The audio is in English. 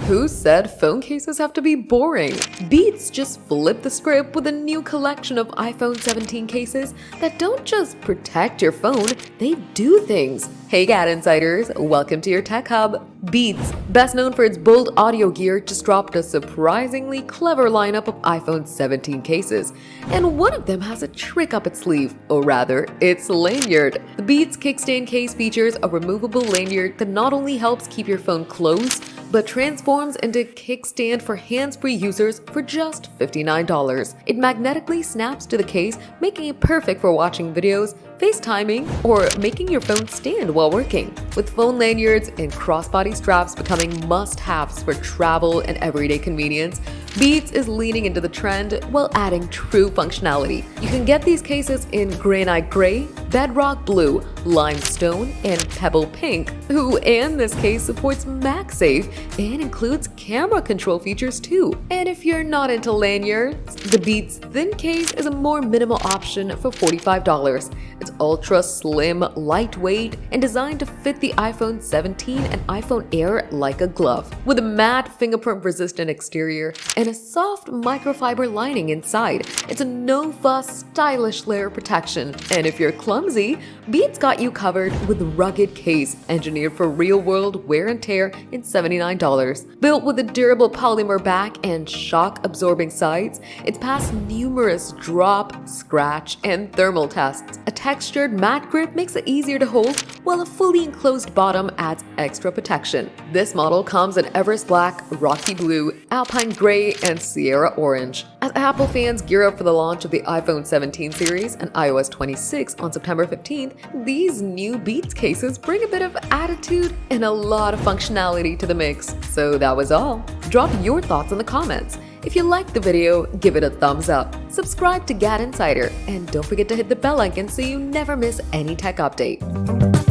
Who said phone cases have to be boring? Beats just flipped the script with a new collection of iPhone 17 cases that don't just protect your phone, they do things. Hey GadInsiders, welcome to your tech hub. Beats, best known for its bold audio gear, just dropped a surprisingly clever lineup of iPhone 17 cases. And one of them has a trick up its sleeve, or rather, its lanyard. The Beats Kickstand Case features a removable lanyard that not only helps keep your phone closed, but transforms into kickstand for hands-free users for just $59. It magnetically snaps to the case, making it perfect for watching videos, FaceTiming, or making your phone stand while working. With phone lanyards and crossbody straps becoming must-haves for travel and everyday convenience, Beats is leaning into the trend while adding true functionality. You can get these cases in granite gray, bedrock blue, limestone, and pebble pink, and this case supports MagSafe and includes camera control features too. And if you're not into lanyards, the Beats Thin Case is a more minimal option for $45. It's ultra slim, lightweight, and designed to fit the iPhone 17 and iPhone Air like a glove. With a matte, fingerprint-resistant exterior and a soft microfiber lining inside, it's a no-fuss, stylish layer of protection. And if you're clumsy, Beats got you covered with a rugged case engineered for real-world wear and tear in $79. Built with a durable polymer back and shock-absorbing sides, it's passed numerous drop, scratch, and thermal tests. A textured matte grip makes it easier to hold, while a fully enclosed bottom adds extra protection. This model comes in Everest Black, Rocky Blue, Alpine Gray, and Sierra Orange. As Apple fans gear up for the launch of the iPhone 17 series and iOS 26 on September 15th, these new Beats cases bring a bit of attitude and a lot of functionality to the mix. So that was all. Drop your thoughts in the comments. If you liked the video, give it a thumbs up, subscribe to GadInsider, and don't forget to hit the bell icon so you never miss any tech update.